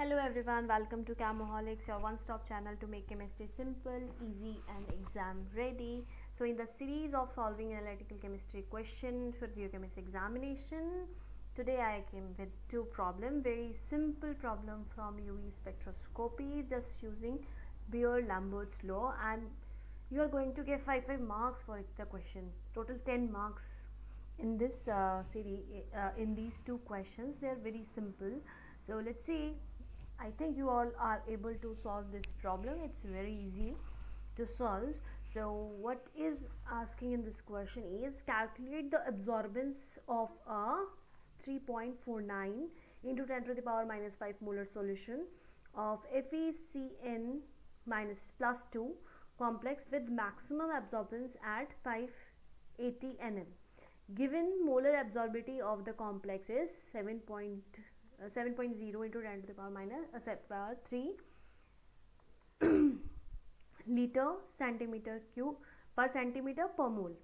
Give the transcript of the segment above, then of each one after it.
Hello everyone, welcome to Camoholics, your one-stop channel to make chemistry simple, easy and exam ready. So in the series of solving analytical chemistry questions for Geochemist examination, today I came with two problems, very simple problem from UV spectroscopy just using Beer-Lambert's law, and you are going to get 5 marks for the question, total 10 marks in this series. In these two questions, they are very simple. So let's see. I think you all are able to solve this problem. It's very easy to solve. So what is asking in this question is calculate the absorbance of a 3.49 into 10 to the power minus 5 molar solution of FeCN minus plus 2 complex with maximum absorbance at 580 nm. Given molar absorbability of the complex is 7.0 into 10 to the power minus 3 liter centimeter cube per centimeter per mole.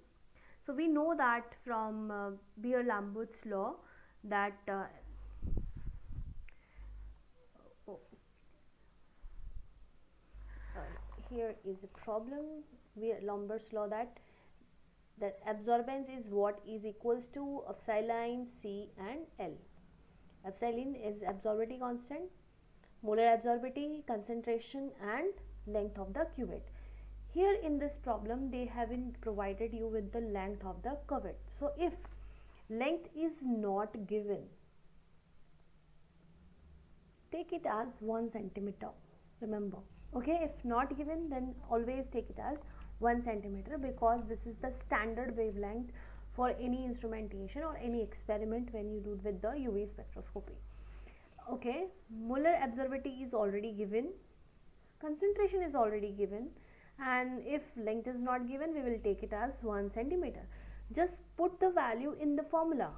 So we know that from Beer-Lambert's law that here is the problem. Beer-Lambert's law that absorbance is what is equals to epsilon C and L. Epsilon is absorbability constant, molar absorbability, concentration and length of the cuvette. Here in this problem they haven't provided you with the length of the cuvette. So if length is not given, take it as 1 centimeter. Remember, okay, if not given then always take it as 1 centimeter, because this is the standard wavelength for any instrumentation or any experiment when you do with the UV spectroscopy. Okay, molar absorbability is already given, concentration is already given, and if length is not given we will take it as 1 centimeter. Just put the value in the formula,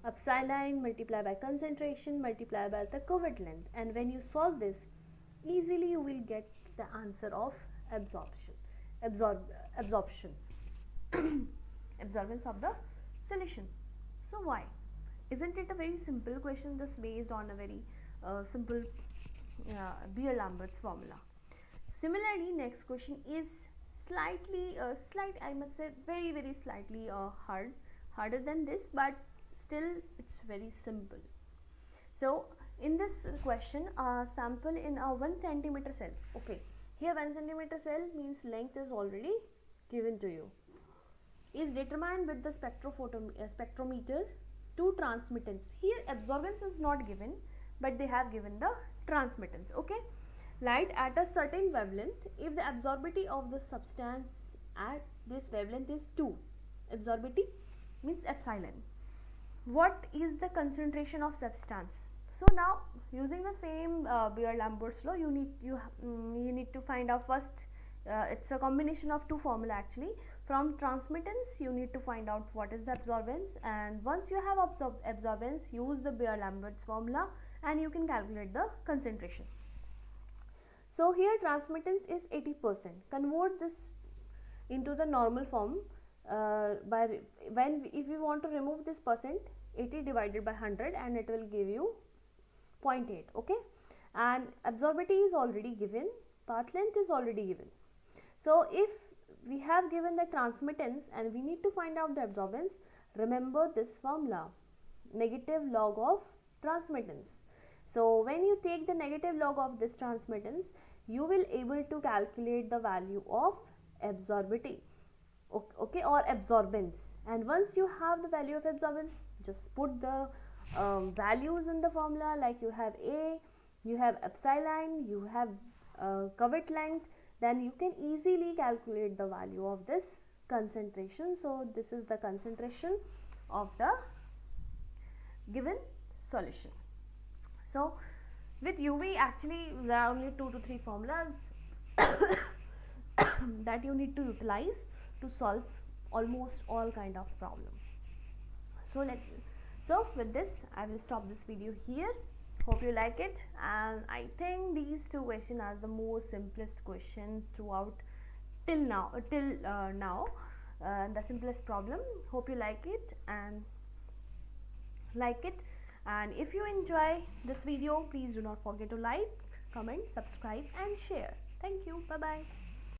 epsilon multiplied by concentration multiplied by the cuvette length, and when you solve this easily you will get the answer of absorption absorbance of the solution. So why isn't it a very simple question, just based on a very simple Beer-Lambert's formula? Similarly, next question is I must say very slightly harder than this, but still it's very simple. So in this question, a sample in a 1 centimeter cell. Okay, here 1 centimeter cell means length is already given to you, is determined with the spectrometer to transmittance. Here absorbance is not given, but they have given the transmittance. Okay, light at a certain wavelength, if the absorbability of the substance at this wavelength is 2, absorbability means epsilon. What is the concentration of substance? So now using the same Beer-Lambert's law, you need to find out first. It's a combination of two formula actually. From transmittance you need to find out what is the absorbance, and once you have absorbance, use the Beer-Lambert's formula and you can calculate the concentration. So here transmittance is 80%. Convert this into the normal form if you want to remove this percent, 80 divided by 100 and it will give you 0.8. okay, and absorbability is already given, path length is already given. So if we have given the transmittance and we need to find out the absorbance, remember this formula, negative log of transmittance. So when you take the negative log of this transmittance, you will able to calculate the value of absorbability, okay, or absorbance. And once you have the value of absorbance, just put the values in the formula, like you have A, you have epsilon, you have cuvette length, then you can easily calculate the value of this concentration. So this is the concentration of the given solution. So with UV actually there are only 2 to 3 formulas that you need to utilize to solve almost all kind of problems. So with this I will stop this video here. Hope you like it, and I think these two questions are the most simplest question throughout till now, the simplest problem. Hope you like it, and And if you enjoy this video, please do not forget to like, comment, subscribe and share. Thank you. Bye bye.